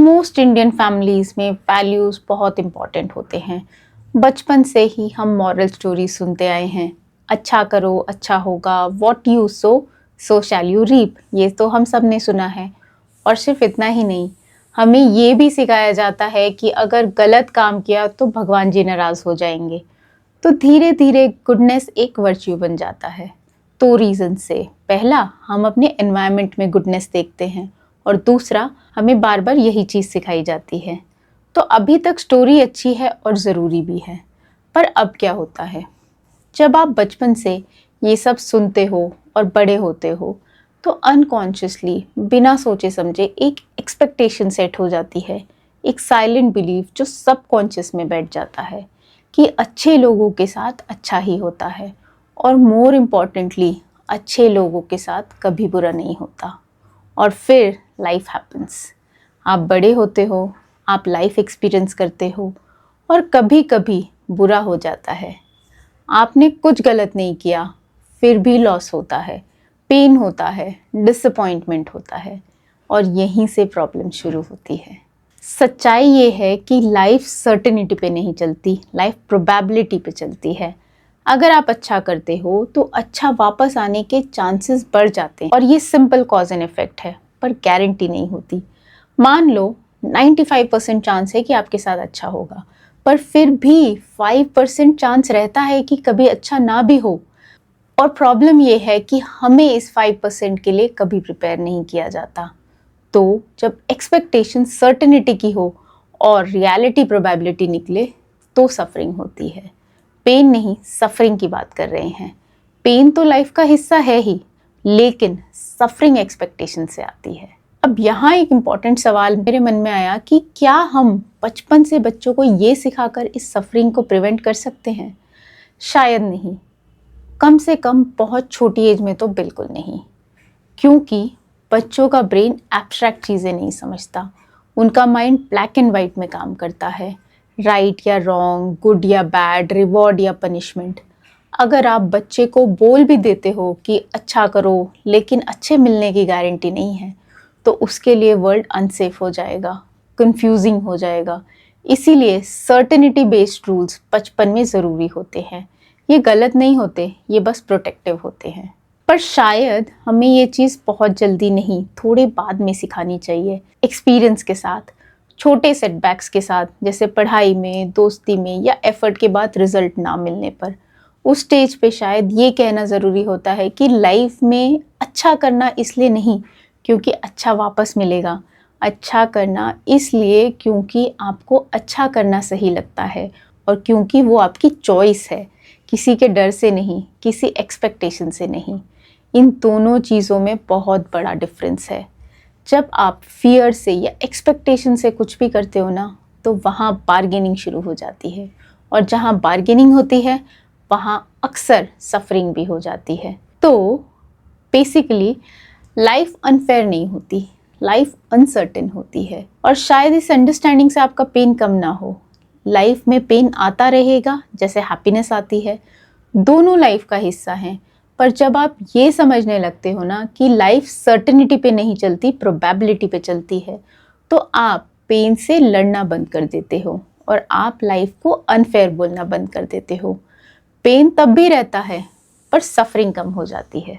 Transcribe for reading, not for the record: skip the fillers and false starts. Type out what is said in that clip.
Most Indian families में values बहुत important होते हैं। बचपन से ही हम मॉरल स्टोरी सुनते आए हैं। अच्छा करो अच्छा होगा, what you sow so shall you reap, ये तो हम सब ने सुना है। और सिर्फ इतना ही नहीं, हमें ये भी सिखाया जाता है कि अगर गलत काम किया तो भगवान जी नाराज हो जाएंगे। तो धीरे धीरे गुडनेस एक वर्च्यू बन जाता है। दो रीजन से, पहला हम अपने एनवायरनमेंट में गुडनेस देखते हैं और दूसरा हमें बार बार यही चीज़ सिखाई जाती है। तो अभी तक स्टोरी अच्छी है और ज़रूरी भी है, पर अब क्या होता है जब आप बचपन से ये सब सुनते हो और बड़े होते हो तो अनकॉन्शियसली बिना सोचे समझे एक एक्सपेक्टेशन सेट हो जाती है, एक साइलेंट बिलीफ जो सबकॉन्शियस में बैठ जाता है कि अच्छे लोगों के साथ अच्छा ही होता है और मोर इम्पॉर्टेंटली अच्छे लोगों के साथ कभी बुरा नहीं होता। और फिर लाइफ हैपन्स, आप बड़े होते हो, आप लाइफ एक्सपीरियंस करते हो और कभी कभी बुरा हो जाता है। आपने कुछ गलत नहीं किया फिर भी लॉस होता है, पेन होता है, डिसअपॉइंटमेंट होता है और यहीं से प्रॉब्लम शुरू होती है। सच्चाई ये है कि लाइफ सर्टेनिटी पे नहीं चलती, लाइफ प्रोबेबिलिटी पे चलती है। अगर आप अच्छा करते हो तो अच्छा वापस आने के चांसेस बढ़ जाते हैं और ये सिंपल कॉज एंड इफेक्ट है, पर गारंटी नहीं होती। मान लो 95% चांस है कि आपके साथ अच्छा होगा, पर फिर भी 5% चांस रहता है कि कभी अच्छा ना भी हो। और प्रॉब्लम ये है कि हमें इस 5% के लिए कभी प्रिपेयर नहीं किया जाता। तो जब एक्सपेक्टेशन सर्टेनिटी की हो और रियलिटी प्रोबेबिलिटी निकले तो सफरिंग होती है। पेन नहीं, सफरिंग की बात कर रहे हैं। पेन तो लाइफ का हिस्सा है ही, लेकिन सफरिंग एक्सपेक्टेशन से आती है। अब यहाँ एक इम्पॉर्टेंट सवाल मेरे मन में आया कि क्या हम बचपन से बच्चों को ये सिखाकर इस सफरिंग को प्रिवेंट कर सकते हैं? शायद नहीं, कम से कम बहुत छोटी एज में तो बिल्कुल नहीं, क्योंकि बच्चों का ब्रेन एब्स्ट्रैक्ट चीज़ें नहीं समझता। उनका माइंड ब्लैक एंड वाइट में काम करता है, राइट या रॉन्ग, गुड या बैड, रिवॉर्ड या पनिशमेंट। अगर आप बच्चे को बोल भी देते हो कि अच्छा करो लेकिन अच्छे मिलने की गारंटी नहीं है, तो उसके लिए वर्ल्ड अनसेफ हो जाएगा, कंफ्यूजिंग हो जाएगा। इसीलिए सर्टेनिटी बेस्ड रूल्स बचपन में ज़रूरी होते हैं। ये गलत नहीं होते, ये बस प्रोटेक्टिव होते हैं। पर शायद हमें ये चीज़ बहुत जल्दी नहीं, थोड़े बाद में सिखानी चाहिए, एक्सपीरियंस के साथ, छोटे सेटबैक्स के साथ, जैसे पढ़ाई में, दोस्ती में या एफर्ट के बाद रिजल्ट ना मिलने पर। उस स्टेज पे शायद ये कहना ज़रूरी होता है कि लाइफ में अच्छा करना इसलिए नहीं क्योंकि अच्छा वापस मिलेगा, अच्छा करना इसलिए क्योंकि आपको अच्छा करना सही लगता है और क्योंकि वो आपकी चॉइस है, किसी के डर से नहीं, किसी एक्सपेक्टेशन से नहीं। इन दोनों चीज़ों में बहुत बड़ा डिफरेंस है। जब आप फियर से या एक्सपेक्टेशन से कुछ भी करते हो ना, तो वहाँ बार्गेनिंग शुरू हो जाती है और जहाँ बार्गेनिंग होती है वहाँ अक्सर सफरिंग भी हो जाती है। तो बेसिकली लाइफ अनफेयर नहीं होती, लाइफ अनसर्टेन होती है। और शायद इस अंडरस्टैंडिंग से आपका पेन कम ना हो। लाइफ में पेन आता रहेगा जैसे हैप्पीनेस आती है, दोनों लाइफ का हिस्सा हैं। पर जब आप ये समझने लगते हो ना कि लाइफ सर्टेनिटी पे नहीं चलती, प्रोबेबिलिटी पे चलती है, तो आप पेन से लड़ना बंद कर देते हो और आप लाइफ को अनफेयर बोलना बंद कर देते हो। पेन तब भी रहता है पर सफरिंग कम हो जाती है।